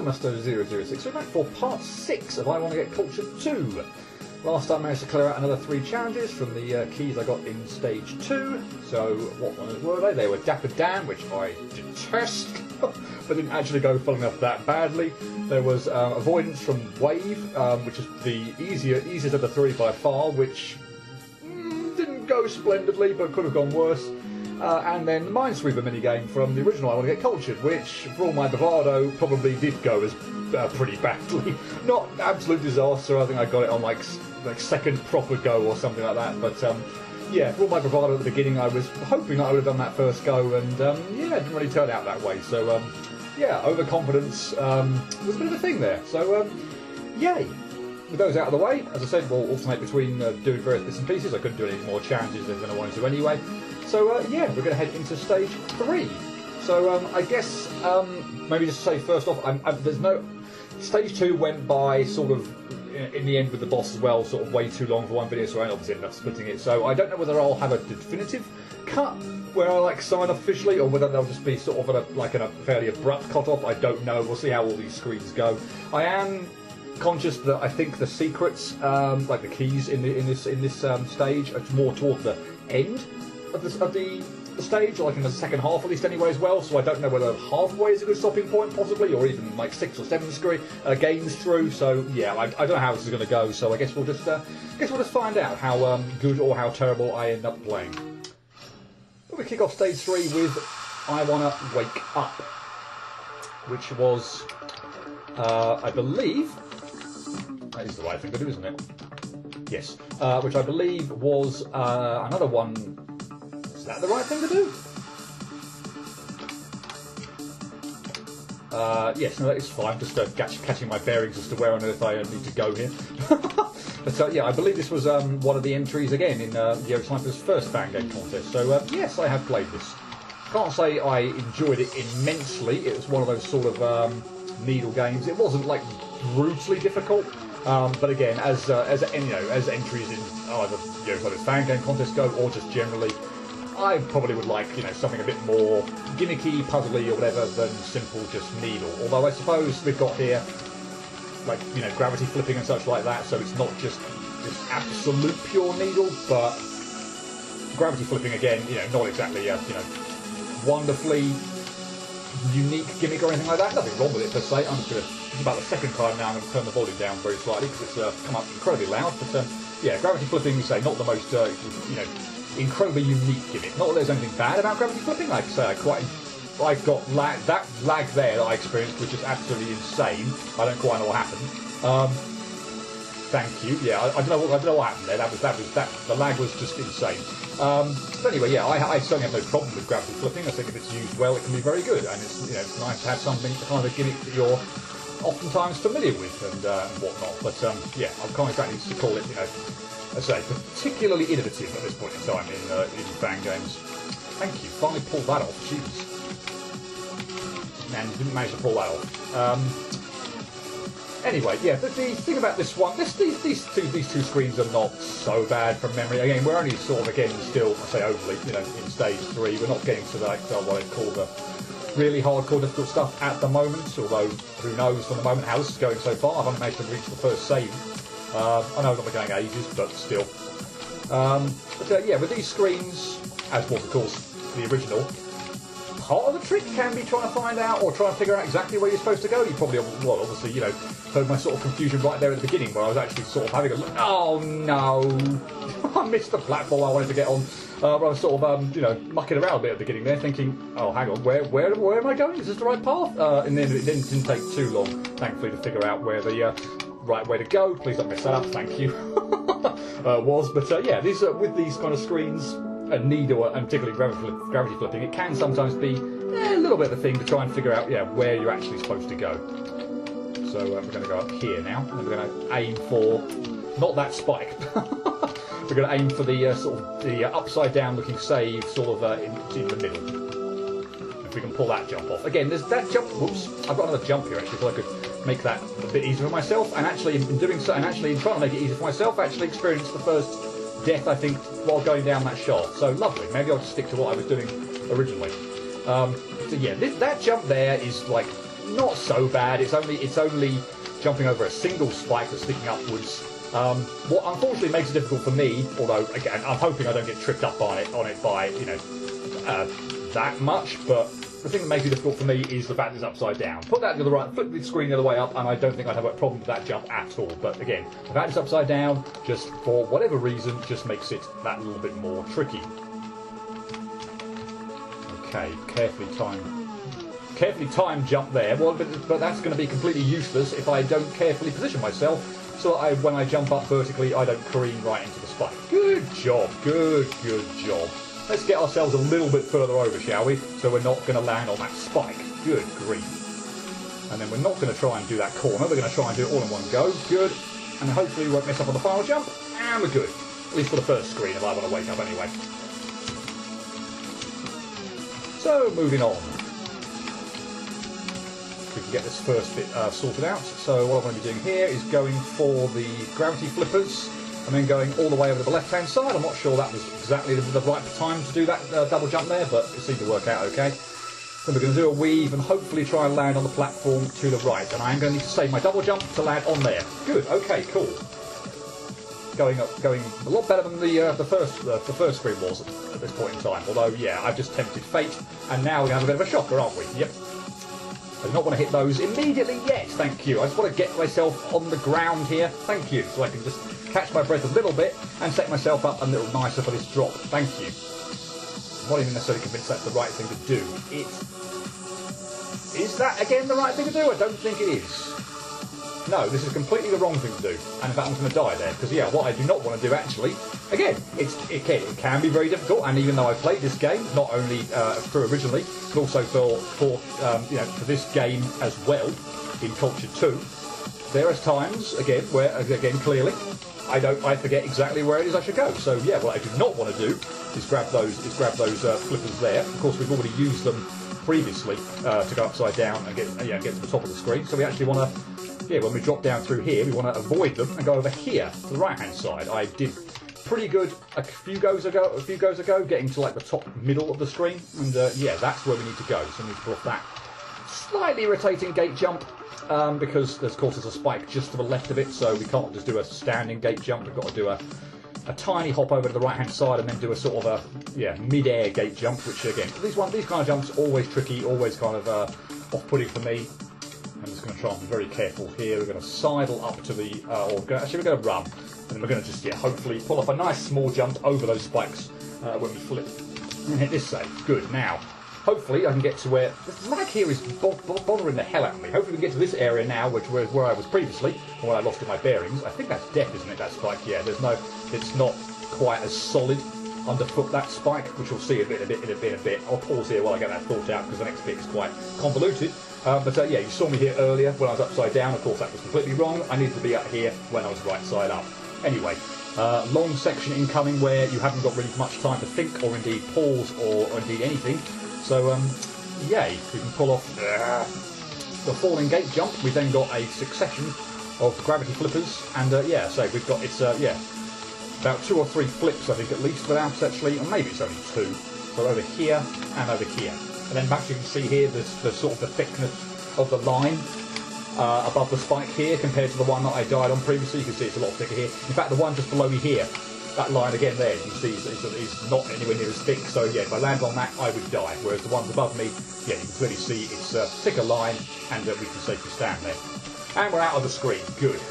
Mr. 006. We're back for part 6 of I Want to Get Cultured 2. Last time I managed to clear out another 3 challenges from the keys I got in stage 2. So, what ones were they? They were Dapper Dan, which I detest, but didn't actually go full enough that badly. There was Avoidance from Wave, which is the easiest of the 3 by far, which didn't go splendidly, but could have gone worse. And then the Minesweeper minigame from the original I Want to Get Cultured, which, for all my bravado, probably did go as pretty badly. Not absolute disaster. I think I got it on like second proper go or something like that. But yeah, for all my bravado at the beginning, I was hoping that I would have done that first go, and yeah, it didn't really turn out that way. So yeah, overconfidence was a bit of a thing there. So yay. With those out of the way, as I said, we'll alternate between doing various bits and pieces. I couldn't do any more challenges than I wanted to anyway. So yeah, we're going to head into stage 3. So I guess maybe just to say first off, there's no... Stage 2 went by sort of, in the end with the boss as well, sort of way too long for one video, so I obviously ended up splitting it. So I don't know whether I'll have a definitive cut where I like sign officially, or whether they'll just be sort of in a fairly abrupt cut-off. I don't know. We'll see how all these screens go. I am conscious that I think the secrets, like the keys in this stage, are more toward the end of the stage, like in the second half at least anyway as well. So I don't know whether halfway is a good stopping point possibly, or even like 6 or 7 games through. So yeah, I don't know how this is going to go. So I guess we'll just find out how good or how terrible I end up playing. But we kick off stage 3 with I Wanna Wake Up, which was I believe that is the right thing to do, isn't it? Yes. Which I believe was another one. Is that the right thing to do? Yes, no, that is fine. Just catching my bearings as to where on earth I need to go here. But yeah, I believe this was one of the entries again in the Sniper's first fan game contest. So yes, I have played this. Can't say I enjoyed it immensely. It was one of those sort of needle games. It wasn't like brutally difficult. But again, as entries in either Sniper's fan game contest go, or just generally, I probably would like, something a bit more gimmicky, puzzly, or whatever than simple just needle. Although I suppose we've got here, like, gravity flipping and such like that, so it's not just absolute pure needle, but gravity flipping again, not exactly a, wonderfully unique gimmick or anything like that. Nothing wrong with it per se. I'm just going to, it's about the second time now, I'm going to turn the volume down very slightly because it's come up incredibly loud. But yeah, gravity flipping, say, not the most, incredibly unique gimmick. Not that there's anything bad about gravity flipping. Like I say, I got that lag there that I experienced, which is absolutely insane. I don't quite know what happened. Thank you. Yeah, I don't know what happened there. The lag was just insane. But anyway, yeah, I certainly have no problem with gravity flipping. I think if it's used well, it can be very good, and it's nice to have something, kind of a gimmick that you're oftentimes familiar with and whatnot. But yeah, I can't exactly call it, I say, particularly innovative at this point in time in fan games. Thank you. Finally pulled that off. Jeez. And didn't manage to pull that off. Anyway, yeah, the thing about this one, these two screens are not so bad from memory. Again, we're only sort of, again, still, I say overly, in stage 3. We're not getting to what I'd call the really hardcore difficult stuff at the moment, although who knows from the moment how this is going so far. I've only managed to reach the first save. I know I'm not going ages, but still. But yeah, with these screens, as was of course the original, part of the trick can be trying to find out or try and figure out exactly where you're supposed to go. You probably, well, obviously, heard my sort of confusion right there at the beginning, where I was actually sort of having a look. Oh no, I missed the platform I wanted to get on. I was sort of, mucking around a bit at the beginning there, thinking, oh, hang on, where am I going? Is this the right path? And then it didn't take too long, thankfully, to figure out where the right way to go. Please don't mess that up. Thank you. Was, but yeah, with these kind of screens. And needle, and particularly gravity flipping, it can sometimes be a little bit of a thing to try and figure out, where you're actually supposed to go. So we're going to go up here now, and we're going to aim for not that spike. We're going to aim for the sort of the upside down looking save, sort of in the middle. If we can pull that jump off. Again, there's that jump. Whoops! I've got another jump here actually, so I could make that a bit easier for myself. And actually, in doing so, and actually in trying to make it easier for myself, I actually experienced the first death, I think, while going down that shaft. So lovely. Maybe I'll just stick to what I was doing originally. So yeah, that jump there is like not so bad. It's only jumping over a single spike that's sticking upwards. What unfortunately makes it difficult for me, although again I'm hoping I don't get tripped up on it by that much, but the thing that makes it difficult for me is the fact that it's upside down. Put that to the right, flip the screen the other way up, and I don't think I'd have a problem with that jump at all. But again, the fact it's upside down, just for whatever reason, just makes it that little bit more tricky. Okay, carefully timed jump there. Well, but that's going to be completely useless if I don't carefully position myself, so that when I jump up vertically, I don't careen right into the spike. Good job, good job. Let's get ourselves a little bit further over, shall we? So we're not going to land on that spike. Good grief. And then we're not going to try and do that corner. We're going to try and do it all in one go. Good. And hopefully we won't mess up on the final jump. And we're good. At least for the first screen, if I want to wake up anyway. So, moving on. We can get this first bit sorted out. So what I'm going to be doing here is going for the gravity flippers. And then going all the way over to the left-hand side. I'm not sure that was exactly the right time to do that double jump there, but it seemed to work out okay. Then we're going to do a weave and hopefully try and land on the platform to the right. And I am going to need to save my double jump to land on there. Good, okay, cool. Going a lot better than the first screen was at this point in time. Although, yeah, I've just tempted fate, and now we're going to have a bit of a shocker, aren't we? Yep. I do not want to hit those immediately yet, thank you. I just want to get myself on the ground here, thank you, so I can just catch my breath a little bit and set myself up a little nicer for this drop. Thank you. I'm not even necessarily convinced that's the right thing to do. Is that again the right thing to do? I don't think it is. No, this is completely the wrong thing to do. And in fact, I'm going to die there because yeah, what I do not want to do actually, again, it can be very difficult. And even though I played this game not only for originally, but also for this game as well in Culture 2, there are times again where clearly I forget exactly where it is I should go. So yeah, what I do not want to do is grab those flippers there. Of course, we've already used them previously to go upside down and get to the top of the screen. So we actually want to, when we drop down through here, we want to avoid them and go over here to the right hand side. I did pretty good a few goes ago, getting to like the top middle of the screen, and yeah, that's where we need to go. So we need to pull off that slightly irritating gate jump. Because of course there's a spike just to the left of it, so we can't just do a standing gate jump. We've got to do a tiny hop over to the right hand side and then do a sort of a mid-air gate jump, which again these kind of jumps always tricky, always kind of off-putting for me. I'm just going to try and be very careful here. We're going to sidle up to the we're going to run, and then we're going to just hopefully pull off a nice small jump over those spikes when we flip and hit this save. Good. Now hopefully I can get to where the lag here is bothering the hell out of me. Hopefully we can get to this area now, which was where I was previously, when I lost all my bearings. I think that's death, isn't it, that spike? Yeah, it's not quite as solid underfoot, that spike, which we'll see in a bit. I'll pause here while I get that thought out, because the next bit is quite convoluted. But yeah, you saw me here earlier when I was upside down. Of course, that was completely wrong. I needed to be up here when I was right side up. Anyway, long section incoming where you haven't got really much time to think, or indeed pause, or indeed anything. So, yay, we can pull off the falling gate jump. We've then got a succession of gravity flippers, and yeah, so we've got, about 2 or 3 flips, I think, at least, without actually, or maybe it's only 2. So over here, and over here. And then back you can see here, the sort of the thickness of the line above the spike here, compared to the one that I died on previously. You can see it's a lot thicker here. In fact, the one just below me here, that line again there, you can see is not anywhere near as thick, so yeah, if I land on that, I would die. Whereas the ones above me, yeah, you can clearly see it's a thicker line, and we can safely stand there. And we're out of the screen, good.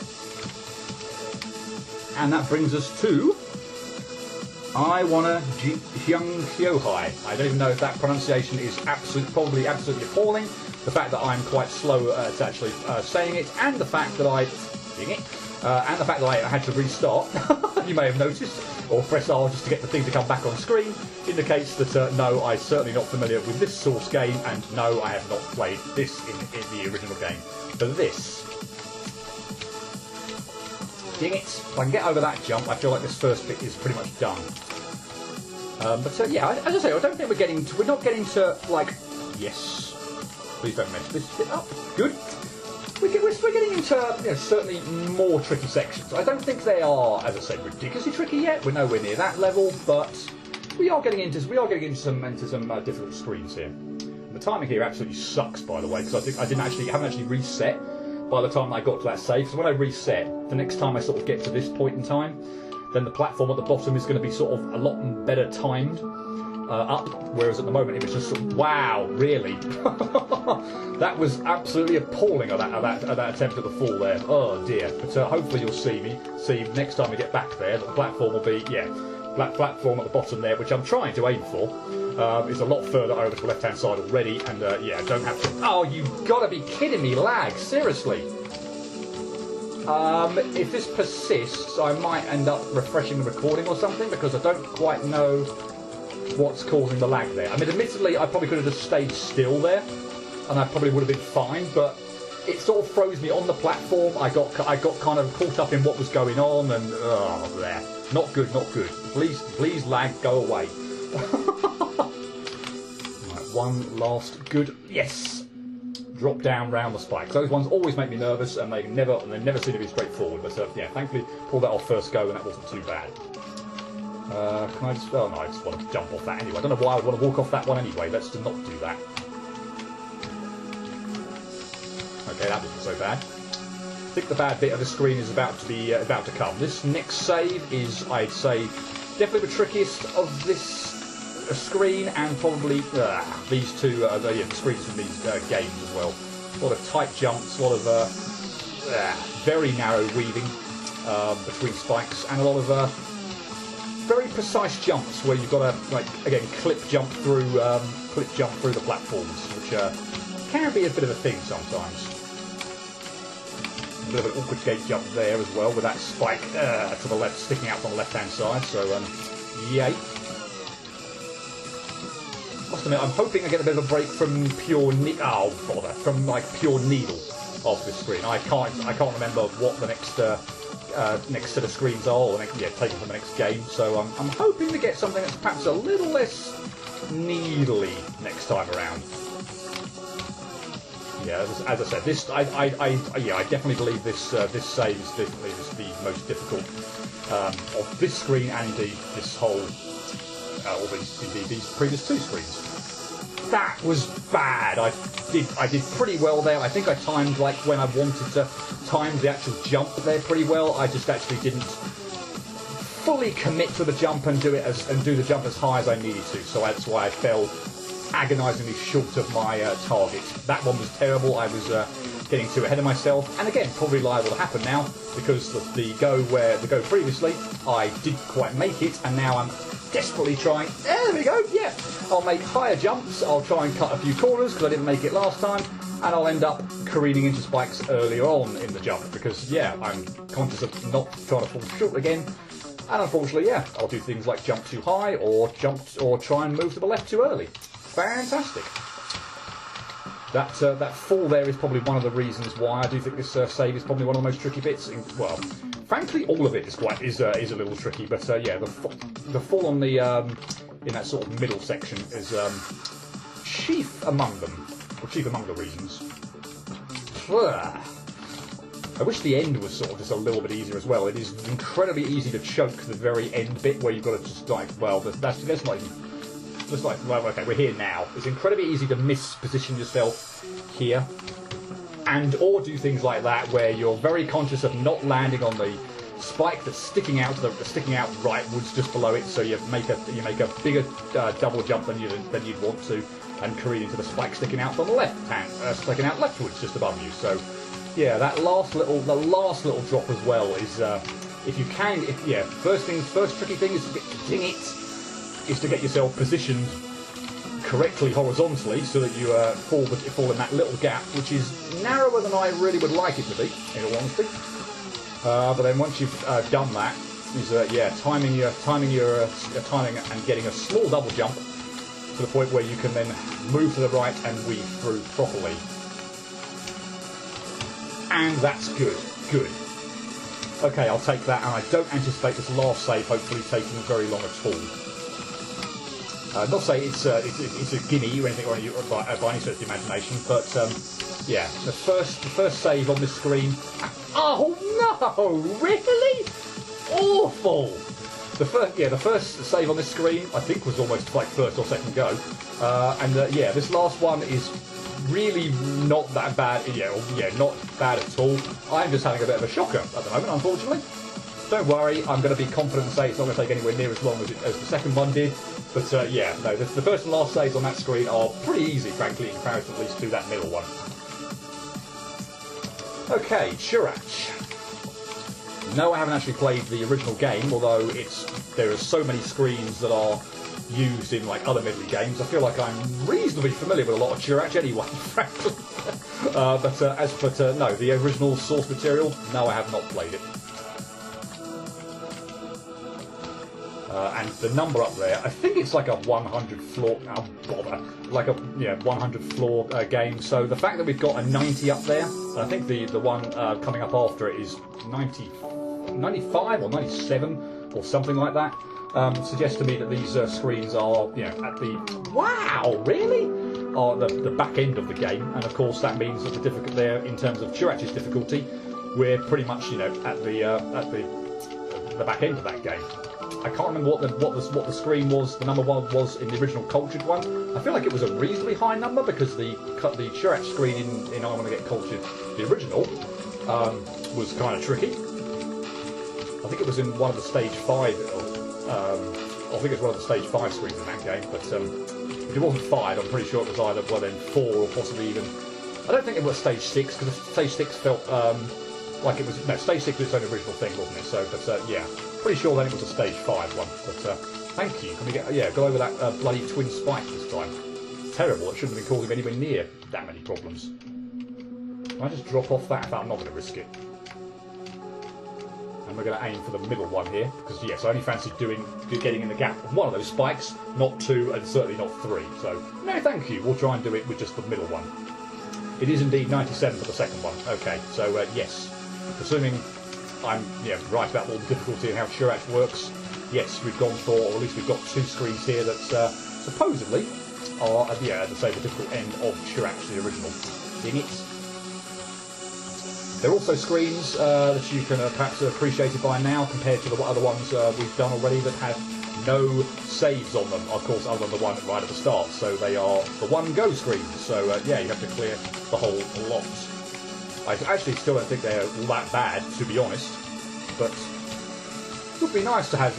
And that brings us to I Wanna Jiang Hyohai. I don't even know if that pronunciation is probably absolutely appalling. The fact that I'm quite slow at actually saying it, and the fact that I had to restart, you may have noticed, or press R just to get the thing to come back on screen, indicates that no, I'm certainly not familiar with this source game, and no, I have not played this in the original game. But this, dang it, if I can get over that jump, I feel like this first bit is pretty much done. But yeah, as I say, I don't think we're not getting to, like, yes, please don't mess this bit up, good. We're getting into certainly more tricky sections. I don't think they are, as I said, ridiculously tricky yet. We're nowhere near that level, but we are getting into some difficult screens here. But timing here absolutely sucks, by the way, because I think I haven't actually reset by the time I got to that save. So when I reset, the next time I sort of get to this point in time, then the platform at the bottom is going to be sort of a lot better timed up, whereas at the moment it was just sort of, wow, really? That was absolutely appalling at that attempt at the fall there. Oh dear. But hopefully you'll see next time we get back there that the platform will be, yeah, black platform at the bottom there, which I'm trying to aim for. Is a lot further over to the left hand side already, and yeah, don't have to. Oh, you've got to be kidding me, lag, seriously. If this persists, I might end up refreshing the recording or something, because I don't quite know what's causing the lag there. I mean, admittedly, I probably could have just stayed still there, and I probably would have been fine, but it sort of froze me on the platform. I got kind of caught up in what was going on, and there. Not good, not good. Please lag, go away. Right, one last good, yes! Drop down round the spikes. Those ones always make me nervous, and they never seem to be straightforward. But yeah, thankfully pulled that off first go, and that wasn't too bad. Can I just? Oh no, I just want to jump off that anyway. I don't know why I would want to walk off that one anyway. Let's just not do that. Okay, that wasn't so bad. I think the bad bit of the screen is about to come. This next save is, I'd say, definitely the trickiest of this screen, and probably these two, the screens from these games as well. A lot of tight jumps, a lot of very narrow weaving between spikes, and a lot of very precise jumps where you've got to, like, again, clip jump through the platforms, which can be a bit of a thing sometimes. A bit of an awkward gate jump there as well, with that spike to the left, sticking out on the left-hand side. So, yay! Must admit, I'm hoping I get a bit of a break from pure from like pure needle off this screen. I can't remember what the next set of screens are, or taken from the next game. So I'm hoping to get something that's perhaps a little less needly next time around. Yeah, as I said, this I definitely believe this save is definitely the most difficult of this screen, and indeed this whole or these previous two screens. That was bad. I did pretty well there. I think I timed like when I wanted to time the actual jump there pretty well. I just actually didn't fully commit to the jump and do the jump as high as I needed to. So that's why I fell agonisingly short of my target. That one was terrible. I was getting too ahead of myself, and again, probably liable to happen now, because the go previously, I didn't quite make it, and now I'm desperately trying. There we go. Yeah, I'll make higher jumps. I'll try and cut a few corners because I didn't make it last time, and I'll end up careening into spikes earlier on in the jump, because yeah, I'm conscious of not trying to fall short again. And unfortunately, yeah, I'll do things like jump too high, or try and move to the left too early. Fantastic. That fall there is probably one of the reasons why I do think this save is probably one of the most tricky bits. Well, frankly, all of it is a little tricky, but yeah, the fall on the in that sort of middle section is chief among the reasons. I wish the end was sort of just a little bit easier as well. It is incredibly easy to choke the very end bit where you've got to just like, well, that's not even. Just like, well, okay, we're here now. It's incredibly easy to misposition yourself here, or do things like that where you're very conscious of not landing on the spike that's sticking out rightwards just below it. So you make a bigger double jump than you'd want to, and careen into the spike sticking out on the left hand, sticking out leftwards just above you. So yeah, the last little drop as well is if you can, first tricky thing is to get yourself positioned correctly horizontally so that you fall in that little gap, which is narrower than I really would like it to be, in all honesty. But then once you've done that, is timing and getting a small double jump to the point where you can then move to the right and weave through properly. And that's good. Okay, I'll take that, and I don't anticipate this last save hopefully taking very long at all. Not say it's a gimme or anything, by any stretch of the imagination, but yeah, the first save on this screen. Oh no! Really? Awful! the first save on this screen I think was almost like first or second go, yeah, this last one is really not that bad. Not bad at all. I'm just having a bit of a shocker at the moment, unfortunately. Don't worry, I'm going to be confident and say it's not going to take anywhere near as long as the second one did. But yeah, no, the first and last saves on that screen are pretty easy, frankly, in comparison at least to that middle one. Okay, Churach. No, I haven't actually played the original game, although there are so many screens that are used in like other Medley games. I feel like I'm reasonably familiar with a lot of Churach anyway, frankly. No, the original source material, no, I have not played it. And the number up there, I think it's like a 100 floor, oh bother, like a 100 floor game. So the fact that we've got a 90 up there, and I think the one coming up after it is 95 or 97 or something like that, suggests to me that these screens are, at the, wow, really? Are the back end of the game. And of course that means that the difficult there, in terms of Churach's difficulty, we're pretty much, at the back end of that game. I can't remember what the screen was. The number one was in the original Cultured one. I feel like it was a reasonably high number because the Churach screen in I Want to Get Cultured, the original, was kind of tricky. I think it was in one of the stage 5. I think it was one of the stage 5 screens in that game. But if it wasn't 5, I'm pretty sure it was either then 4 or possibly even. I don't think it was stage 6 because stage 6 felt like it was stage 6 was its own original thing, wasn't it? So, but yeah. Pretty sure then it was a stage 5 one, but thank you. Can we go over that bloody twin spike this time? Terrible. It shouldn't have been causing anywhere near that many problems. Can I just drop off that? I'm not going to risk it. And we're going to aim for the middle one here, because yes, I only fancy getting in the gap of one of those spikes, not 2, and certainly not 3. So no, thank you. We'll try and do it with just the middle one. It is indeed 97 for the second one. Okay, so yes, assuming I'm right about all the difficulty and how Churach works. Yes, we've gone for, or at least we've got 2 screens here that supposedly are, as I say, the difficult end of Churach, the original. Ding it. There are also screens that you can perhaps have appreciated by now compared to the other ones we've done already that have no saves on them, of course, other than the one right at the start. So they are the one-go screens. So yeah, you have to clear the whole lot. I actually still don't think they're all that bad, to be honest, but it would be nice to have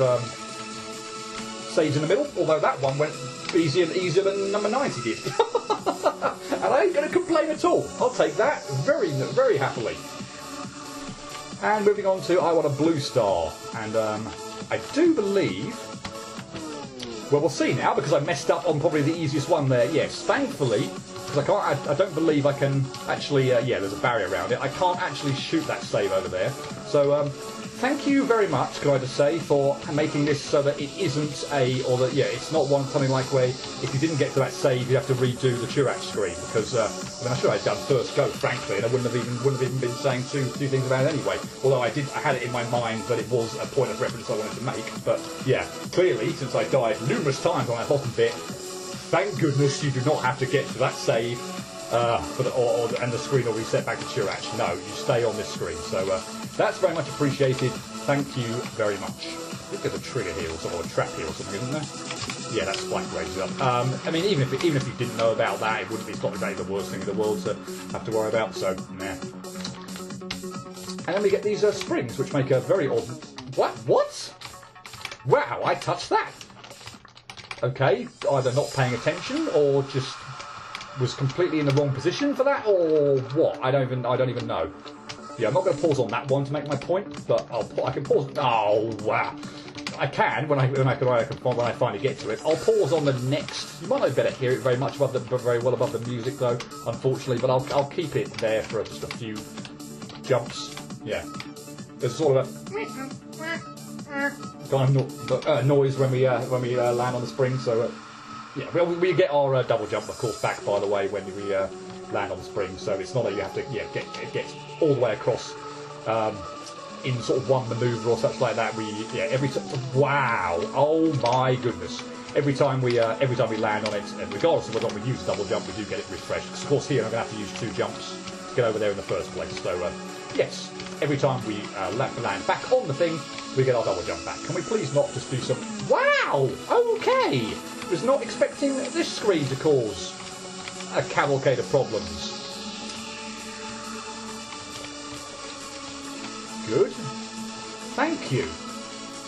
saves in the middle, although that one went easier than number 90 did. And I ain't going to complain at all. I'll take that very, very happily. And moving on to I Want a Blue Star, and I do believe, well, we'll see now, because I messed up on probably the easiest one there. Yes, thankfully, because I don't believe I can actually, there's a barrier around it. I can't actually shoot that save over there. So, thank you very much, can I just say, for making this so that it isn't it's not something like where if you didn't get to that save, you have to redo the Churach screen, because I should have done first go, frankly, and I wouldn't have even been saying two things about it anyway. Although I had it in my mind that it was a point of reference I wanted to make. But yeah, clearly, since I died numerous times on that bottom bit, thank goodness you do not have to get to that save, and the screen will reset back to Churach. No, you stay on this screen. So that's very much appreciated. Thank you very much. I think there's a trigger here or something, or a trap here or something, isn't there? Yeah, that spike raises up. I mean, even if you didn't know about that, it's not exactly the worst thing in the world to have to worry about. So, nah. And then we get these springs, which make a very odd. What? Wow, I touched that. Okay, either not paying attention or just was completely in the wrong position for that, or what? I don't even know. Yeah, I'm not going to pause on that one to make my point, but I can pause. Oh wow, I can when I finally get to it. I'll pause on the next. You might not better hear it very well above the music though, unfortunately. But I'll keep it there for just a few jumps. Yeah, there's sort of a kind of noise when we land on the spring. So yeah, we get our double jump, of course, back by the way when we land on the spring. So it's not that you have to get all the way across in sort of one manoeuvre or such like that. Wow, oh my goodness. Every time we land on it, and regardless of whether we use a double jump, we do get it refreshed. Because of course here I'm going to have to use 2 jumps to get over there in the first place. So, yes, every time we land back on the thing, we get our double jump back. Can we please not just do some... Wow! Okay! Was not expecting this screen to cause a cavalcade of problems. Good. Thank you.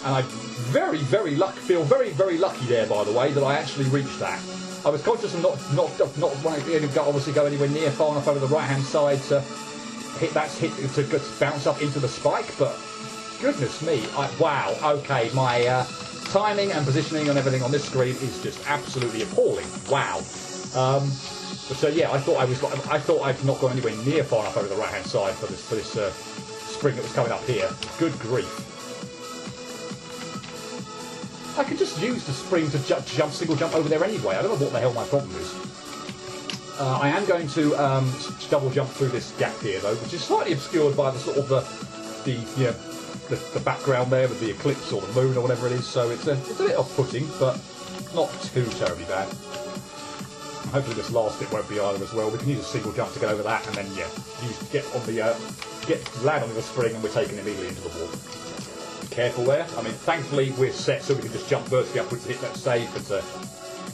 And I feel very, very lucky there, by the way, that I actually reached that. I was conscious of not wanting to obviously go anywhere near far enough over the right-hand side to to bounce up into the spike, but goodness me, wow, okay, my timing and positioning and everything on this screen is just absolutely appalling. Wow. So yeah, I thought I'd not gone anywhere near far enough over the right-hand side for this spring that was coming up here. Good grief. I could just use the spring to single jump over there anyway. I don't know what the hell my problem is. I am going to double jump through this gap here though, which is slightly obscured by the sort of the background there with the eclipse or the moon or whatever it is. So it's a bit off-putting, but not too terribly bad. And hopefully this last bit won't be either as well. We can use a single jump to get over that, and then yeah, land on the spring, and we're taken immediately into the wall. Careful there. I mean, thankfully we're set so we can just jump vertically upwards to hit that save, but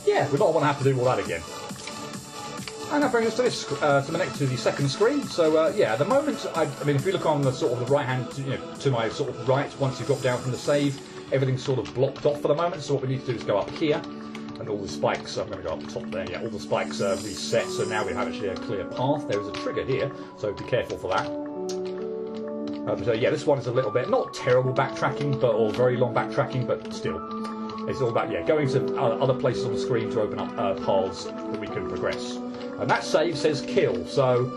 yeah, we don't want to have to do all that again. And that brings us to this, to the second screen. So yeah, at the moment, I mean, if you look on the sort of the right hand, to my sort of right, once you drop down from the save, everything's sort of blocked off for the moment. So what we need to do is go up here, and all the spikes. I'm going to go up the top there. Yeah, all the spikes are reset. So now we have actually a clear path. There is a trigger here, so be careful for that. But yeah, this one is a little bit not terrible backtracking, or very long backtracking, but still, it's all about going to other places on the screen to open up paths that we can progress. And that save says kill, so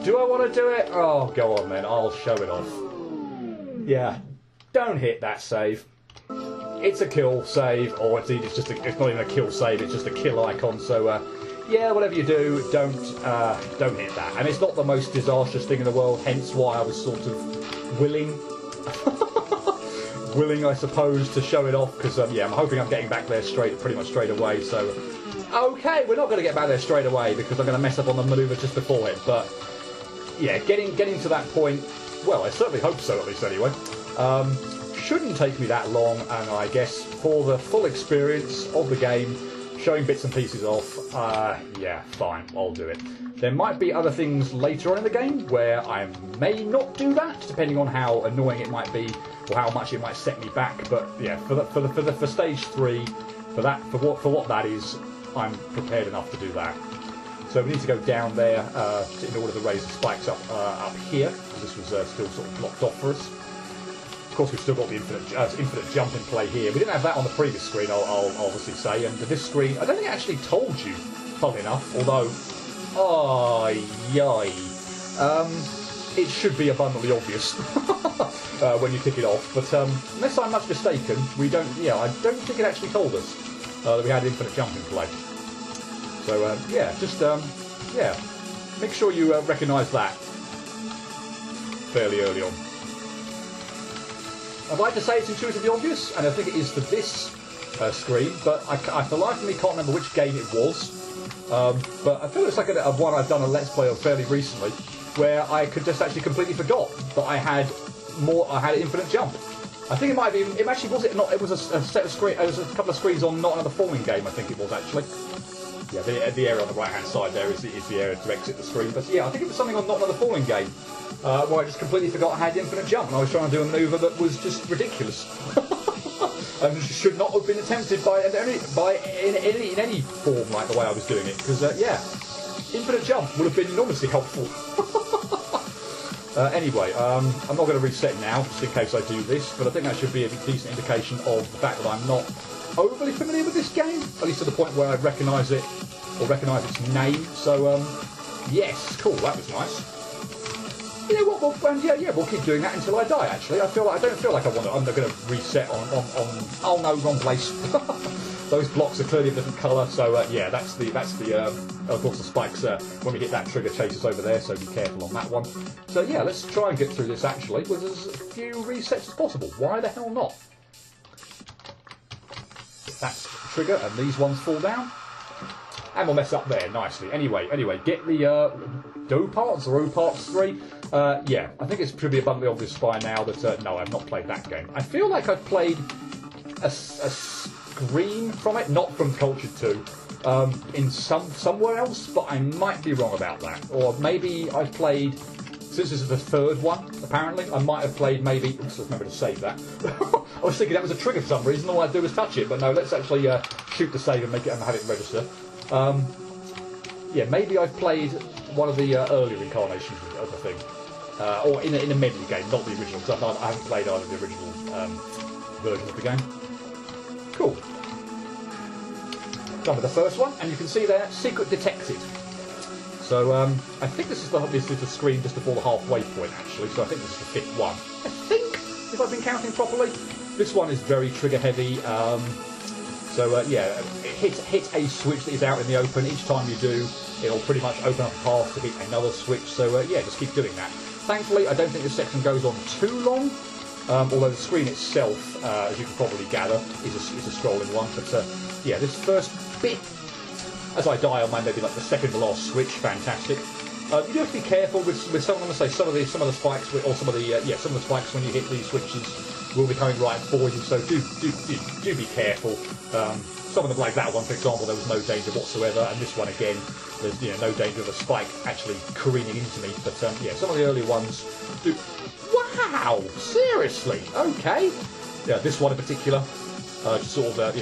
do I want to do it? Oh, go on then, I'll show it off. Yeah, don't hit that save. It's a kill save, or it's not even a kill save, it's just a kill icon, so yeah, whatever you do, don't hit that. And it's not the most disastrous thing in the world, hence why I was sort of willing, I suppose, to show it off, because yeah, I'm hoping I'm getting back there pretty much straight away, so... Okay, we're not going to get back there straight away because I'm going to mess up on the manoeuvre just before it, but yeah, getting to that point, well, I certainly hope so, at least anyway. Shouldn't take me that long, and I guess for the full experience of the game, showing bits and pieces off, yeah, fine, I'll do it. There might be other things later on in the game where I may not do that, depending on how annoying it might be or how much it might set me back. But yeah, for stage 3, for what that is, I'm prepared enough to do that. So we need to go down there in order to raise the spikes up here, because this was still sort of blocked off for us. Of course, we've still got the infinite jump in play here. We didn't have that on the previous screen, I'll obviously say. And this screen, I don't think it actually told you, funnily enough, although, it should be abundantly obvious when you kick it off. But unless I'm much mistaken, I don't think it actually told us that we had infinite jump in play. So yeah, just make sure you recognise that fairly early on. I'd like to say it's intuitively obvious, and I think it is for this screen, but I for the life of me can't remember which game it was. But I feel it's like a one I've done a Let's Play of fairly recently, where I could just actually completely forgot that I had infinite jump. I think it might have been. It actually was it not. It was a set of screen. It was a couple of screens on Not Another Falling Game. I think it was actually. Yeah, the area on the right hand side there is the area to exit the screen. But yeah, I think it was something on Not Another Falling Game. Where I just completely forgot I had infinite jump, and I was trying to do a manoeuvre that was just ridiculous, and should not have been attempted in any form like the way I was doing it. Because yeah, infinite jump would have been enormously helpful. Anyway, I'm not going to reset now, just in case I do this, but I think that should be a decent indication of the fact that I'm not overly familiar with this game, at least to the point where I recognise it or recognise its name. So yes, cool, that was nice. You know what? We'll keep doing that until I die. Actually, I don't feel like I'm going to reset on. Oh no, wrong place. Those blocks are clearly a different colour. So yeah, that's the. Of course, the spikes when we hit that trigger chases over there. So be careful on that one. So yeah, let's try and get through this actually with as few resets as possible. Why the hell not? That's the trigger, and these ones fall down. And we'll mess up there nicely. Anyway, get the Do Parts or O Parts 3. Yeah, I think it's pretty abundantly obvious by now that no, I've not played that game. I feel like I've played a screen from it, not from Culture 2, in somewhere else, but I might be wrong about that. Or maybe I've played, since this is the third one, apparently, I might have played maybe, let's remember to save that. I was thinking that was a trigger for some reason, all I do is touch it, but no, let's actually shoot the save and make it and have it register. Yeah, maybe I've played one of the earlier incarnations of the thing. Or in a medley game, not the original, because I haven't played either of the original versions of the game. Cool. Done with the first one, and you can see there, secret detected. So I think this is the screen just before the halfway point, actually. So I think this is the fifth one. I think, if I've been counting properly, this one is very trigger heavy. Yeah, hit a switch that is out in the open. Each time you do, it'll pretty much open up a path to hit another switch. So yeah, just keep doing that. Thankfully, I don't think this section goes on too long. Although the screen itself, as you can probably gather, is a scrolling one. But yeah, this first bit, as I die on maybe like the second to last switch, fantastic. You do have to be careful with some. I'm going to say some of the spikes, or some of the spikes when you hit these switches will be coming right for you. So do be careful. Some of them, like that one, for example, there was no danger whatsoever, and this one again, there's no danger of a spike actually careening into me. But yeah, some of the early ones do. Wow, seriously? Okay. Yeah, this one in particular, just sort of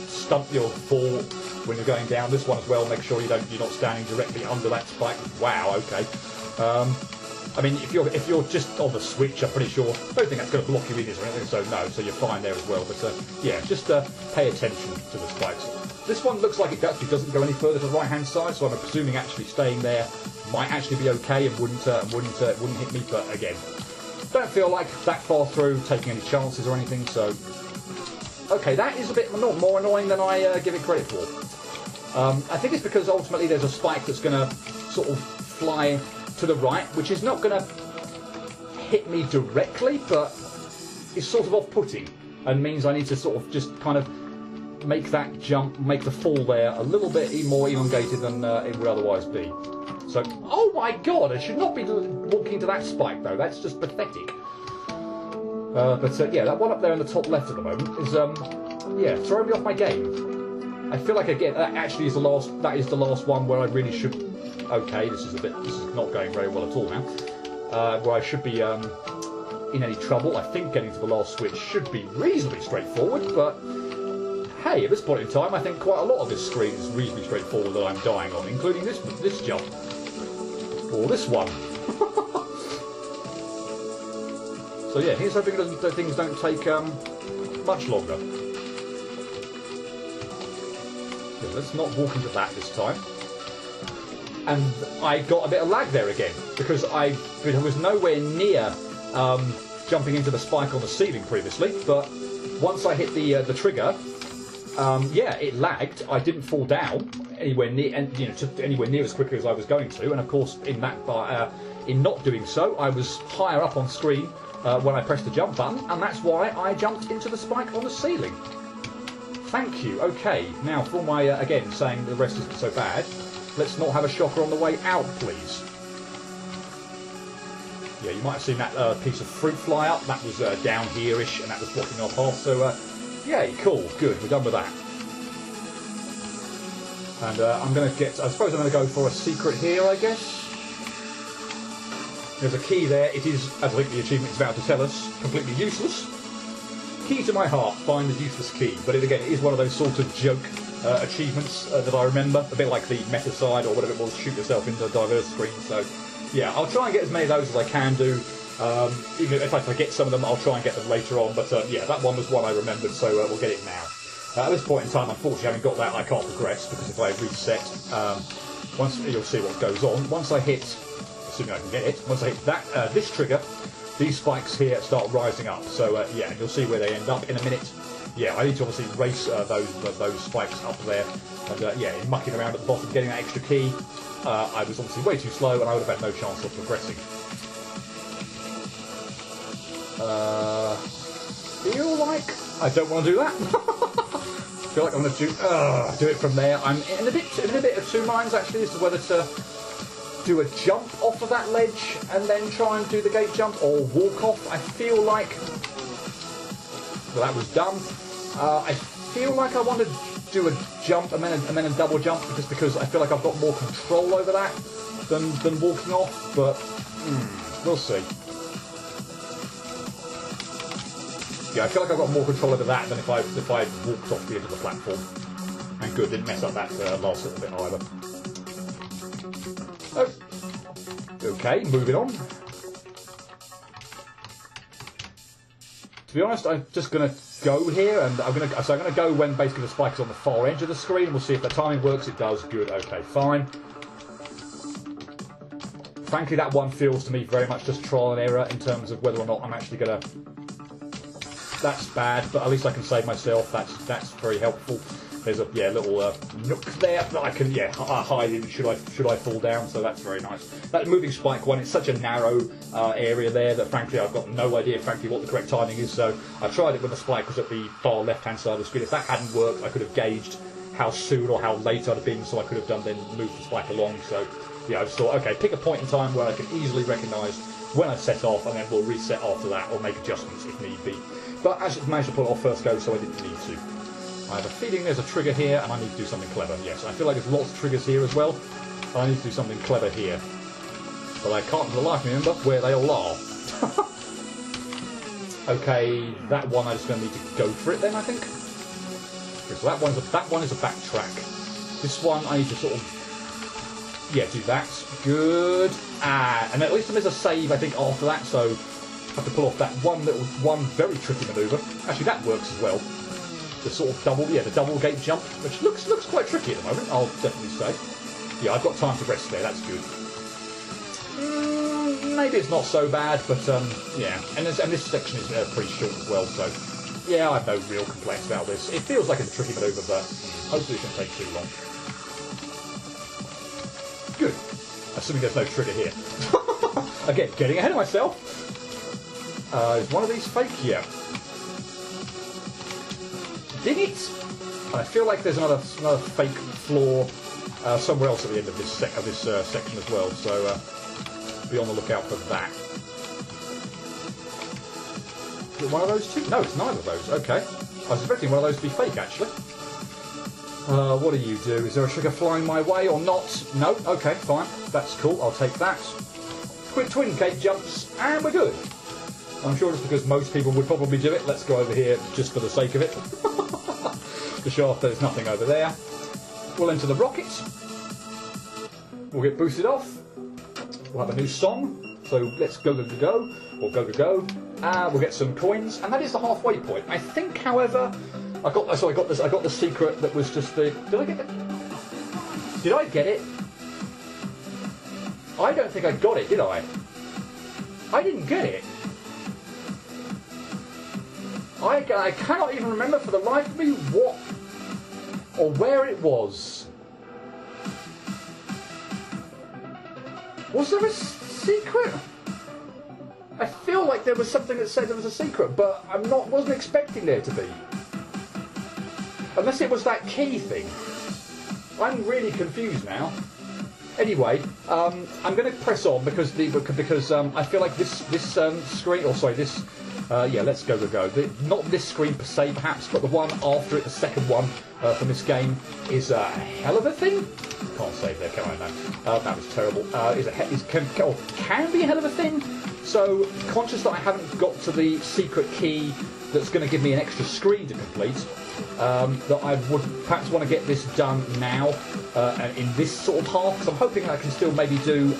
stunt your fall when you're going down. This one as well, make sure you're not standing directly under that spike. Wow, okay. I mean, if you're just on the switch, I'm pretty sure, I don't think that's going to block you in, is or anything, so no, so you're fine there as well. But yeah, just pay attention to the spikes. This one looks like it actually doesn't go any further to the right-hand side, so I'm presuming actually staying there might actually be okay and wouldn't hit me. But again, don't feel like that far through taking any chances or anything. So okay, that is a bit more annoying than I give it credit for. I think it's because ultimately there's a spike that's going to sort of fly to the right, which is not going to hit me directly, but is sort of off-putting and means I need to sort of just kind of make that jump, make the fall there a little bit more elongated than it would otherwise be. So, oh my god, I should not be walking to that spike though, that's just pathetic. Yeah, that one up there in the top left at the moment is, yeah, throwing me off my game. I feel like, again, that actually is the last one where I really should... Okay, this is not going very well at all now. Where I should be in any trouble. I think getting to the last switch should be reasonably straightforward, but hey, at this point in time, I think quite a lot of this screen is reasonably straightforward that I'm dying on, including this jump. Or this one. So yeah, here's hoping that things don't take much longer. Yeah, let's not walk into that this time. And I got a bit of lag there again, because I was nowhere near jumping into the spike on the ceiling previously, but once I hit the trigger, yeah, it lagged. I didn't fall down anywhere near, anywhere near as quickly as I was going to, and of course, in not doing so, I was higher up on screen when I pressed the jump button, and that's why I jumped into the spike on the ceiling. Thank you. Okay, now for my again saying the rest isn't so bad. Let's not have a shocker on the way out, please. Yeah, you might have seen that piece of fruit fly up. That was down here-ish, and that was blocking our path. So, yay, cool, good, we're done with that. And I'm going to get... I suppose I'm going to go for a secret here, I guess. There's a key there. It is, as I think the achievement is about to tell us, completely useless. Key to my heart, find the useless key. But again, it is one of those sort of joke... achievements that I remember, a bit like the meta side or whatever it was, shoot yourself into a diverse screen. So yeah, I'll try and get as many of those as I can do. Even if I forget some of them, I'll try and get them later on. But yeah, that one was one I remembered, so we'll get it now. At this point in time, unfortunately, having got that, I can't progress, because if I reset, once you'll see what goes on. Once I hit, assuming I can get it, once I hit that this trigger, these spikes here start rising up. So yeah, you'll see where they end up in a minute. Yeah, I need to obviously race those spikes up there, and yeah, in mucking around at the bottom, getting that extra key, I was obviously way too slow, and I would have had no chance of progressing. Feel like I don't want to do that. feel like I'm going to do it from there. I'm in a bit of two minds actually as to whether to do a jump off of that ledge and then try and do the gate jump, or walk off. I feel like, well, that was dumb. I feel like I want to do a jump and then a double jump, just because I feel like I've got more control over that than walking off. But we'll see. Yeah, I feel like I've got more control over that than if I walked off the edge of the platform. And good, didn't mess up that last little bit either. Oh. Okay, moving on. To be honest, I'm just going to go here, and I'm going to go when basically the spike is on the far edge of the screen. We'll see if the timing works. It does. Good. Okay, fine. Frankly, that one feels to me very much just trial and error in terms of whether or not I'm actually going to. That's bad, but at least I can save myself. That's very helpful. There's a little nook there that I can hide in should I fall down. So that's very nice. That moving spike one, it's such a narrow area there that frankly I've got no idea frankly what the correct timing is. So I tried it when the spike was at the far left hand side of the screen. If that hadn't worked, I could have gauged how soon or how late I'd have been, so I could have then moved the spike along. So yeah, I just thought, okay, pick a point in time where I can easily recognise when I set off, and then we'll reset after that or make adjustments if need be. But I just managed to pull it off first go, so I didn't need to. I have a feeling there's a trigger here, and I need to do something clever. Yes, I feel like there's lots of triggers here as well, and I need to do something clever here. But I can't for the life of me remember where they all are. Okay, that one I'm just going to need to go for it then, I think. Okay, so that one is a backtrack. This one I need to sort of, do that. Good. And at least there's a save, I think, after that, so I have to pull off that one very tricky manoeuvre. Actually, that works as well. The sort of the double gate jump, which looks quite tricky at the moment, I'll definitely say. Yeah, I've got time to rest there, that's good. Maybe it's not so bad, but yeah. And this section is pretty short as well, so yeah, I have no real complaints about this. It feels like it's a tricky manoeuvre, but hopefully it shouldn't take too long. Good. Assuming there's no trigger here. Again, getting ahead of myself. Is one of these fake? Yeah. Did it? I feel like there's another fake floor somewhere else at the end of this section as well. So be on the lookout for that. Is it one of those two? No, it's neither of those. Okay. I was expecting one of those to be fake, actually. What do you do? Is there a trigger flying my way or not? No? Okay, fine. That's cool. I'll take that. Quick twin gate jumps, and we're good. I'm sure just because most people would probably do it, let's go over here just for the sake of it. To show off there's nothing over there. We'll enter the rockets. We'll get boosted off. We'll have a new song. So let's go, go, go, go, or go, go, go. We'll get some coins, and that is the halfway point. I think, however, I got the secret that was just the. Did I get it? Did I get it? I don't think I got it, did I? I didn't get it. I cannot even remember for the life of me what or where it was. Was there a secret? I feel like there was something that said there was a secret, but wasn't expecting there to be. Unless it was that key thing. I'm really confused now. Anyway, I'm going to press on because I feel like this screen, or sorry, this. Let's go, go, go. Not this screen per se, perhaps, but the one after it, the second one from this game, is a hell of a thing. Can't save there, can I? No, that was terrible. Can be a hell of a thing. So, conscious that I haven't got to the secret key that's going to give me an extra screen to complete, that I would perhaps want to get this done now in this sort of half, because I'm hoping I can still maybe do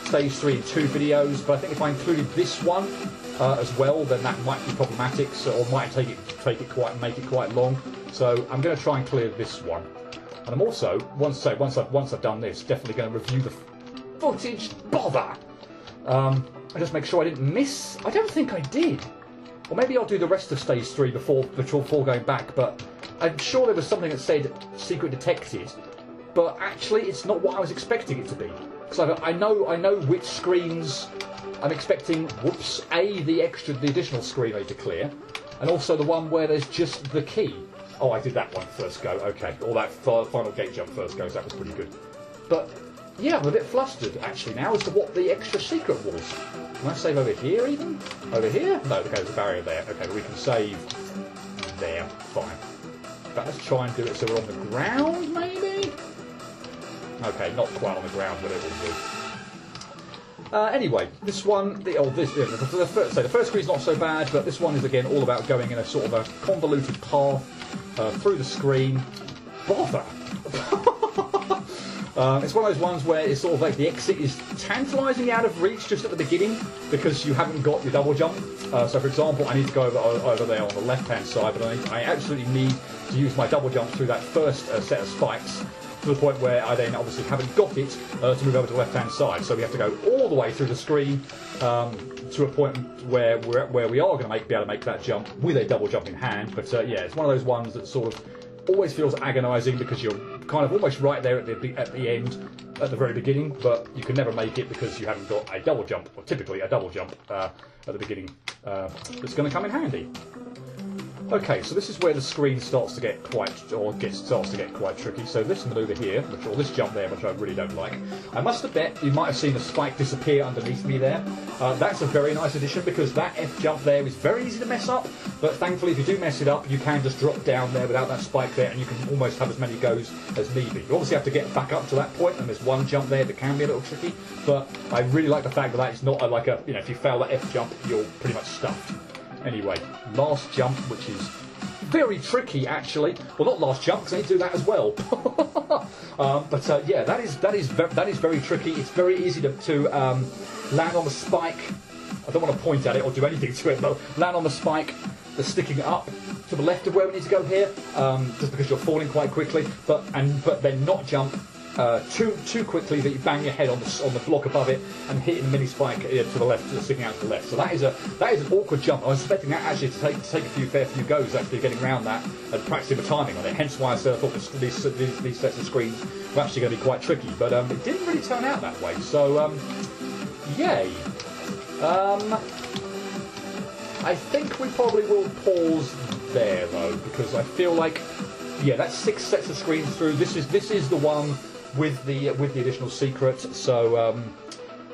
stage 3 in 2 videos. But I think if I included this one as well, then that might be problematic, or might make it quite long. So I'm going to try and clear this one, and I'm also once I've done this, definitely going to review the footage. Bother! And just make sure I didn't miss. I don't think I did. Or maybe I'll do the rest of stage 3 before going back. But I'm sure there was something that said secret detected, but actually it's not what I was expecting it to be. Because I know which screens I'm expecting. Whoops! The additional screen I need to clear, and also the one where there's just the key. Oh, I did that one first go. Okay, or that final gate jump first go. So that was pretty good. But yeah, I'm a bit flustered actually now as to what the extra secret was. Can I save over here even? Over here? No, okay, there's a barrier there. Okay, but we can save there. Fine. But let's try and do it so we're on the ground, maybe? Okay, not quite on the ground, but it will do. Anyway, this one, the first screen's not so bad, but this one is again all about going in a sort of a convoluted path through the screen. Bother! It's one of those ones where it's sort of like the exit is tantalisingly out of reach just at the beginning because you haven't got your double jump. So, for example, I need to go over there on the left-hand side, but I absolutely need to use my double jump through that first set of spikes to the point where I then obviously haven't got it to move over to the left-hand side. So we have to go all the way through the screen to a point where we are going to be able to make that jump with a double jump in hand. But yeah, it's one of those ones that sort of always feels agonising because you're kind of almost right there at the end, at the very beginning, but you can never make it because you haven't got a double jump, or typically a double jump at the beginning that's going to come in handy. Okay, so this is where the screen starts to get quite tricky. So this manoeuvre here, or this jump there, which I really don't like. I must admit, you might have seen the spike disappear underneath me there. That's a very nice addition because that F jump there is very easy to mess up, but thankfully if you do mess it up, you can just drop down there without that spike there, and you can almost have as many goes as need be. You obviously have to get back up to that point, and there's one jump there that can be a little tricky, but I really like the fact that it's not like a, if you fail that F jump, you're pretty much stuffed. Anyway, last jump, which is very tricky actually. Well, not last jump because I need to do that as well. But yeah, that is very tricky. It's very easy to land on the spike. I don't want to point at it or do anything to it, but land on the spike that's sticking up to the left of where we need to go here, just because you're falling quite quickly. But then not jump too quickly that you bang your head on the block above it and hitting the mini spike to the left, sticking out to the left. So that is an awkward jump. I was expecting that actually to take a fair few goes actually getting around that and practicing the timing on it. Hence why I thought these sets of screens were actually going to be quite tricky. But it didn't really turn out that way. So yay. I think we probably will pause there though, because I feel like that's 6 sets of screens through. This is the one with the additional secret. So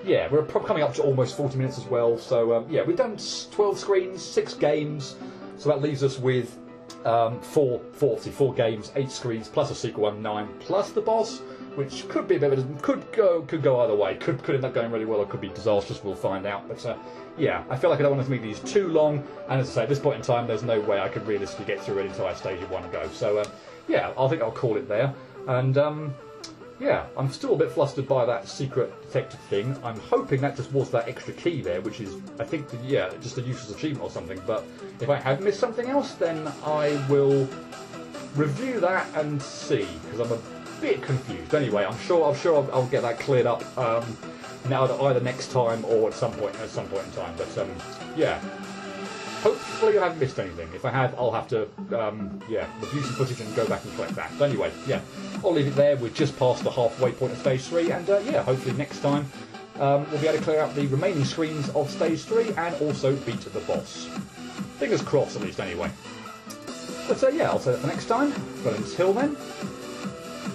yeah, we're coming up to almost 40 minutes as well. So yeah, we've done 12 screens, 6 games. So that leaves us with 4 games, 8 screens plus a secret one, 9 plus the boss, which could be a bit of a, could go either way. Could end up going really well, or could be disastrous. We'll find out. But yeah, I feel like I don't want to make these too long. And as I say, at this point in time, there's no way I could realistically get through an entire stage in one go. So yeah, I think I'll call it there. And yeah, I'm still a bit flustered by that secret detective thing. I'm hoping that just was that extra key there, which is, I think, just a useless achievement or something. But if I have missed something else, then I will review that and see, because I'm a bit confused. Anyway, I'm sure I'll get that cleared up now, either next time or at some point in time. But yeah. Hopefully I haven't missed anything. If I have, I'll have to review some footage and go back and collect that. But anyway, yeah, I'll leave it there. We're just past the halfway point of Stage 3, and yeah, hopefully next time we'll be able to clear out the remaining screens of Stage 3 and also beat the boss. Fingers crossed, at least, anyway. But yeah, I'll say that for next time. But until then,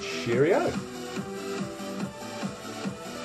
cheerio.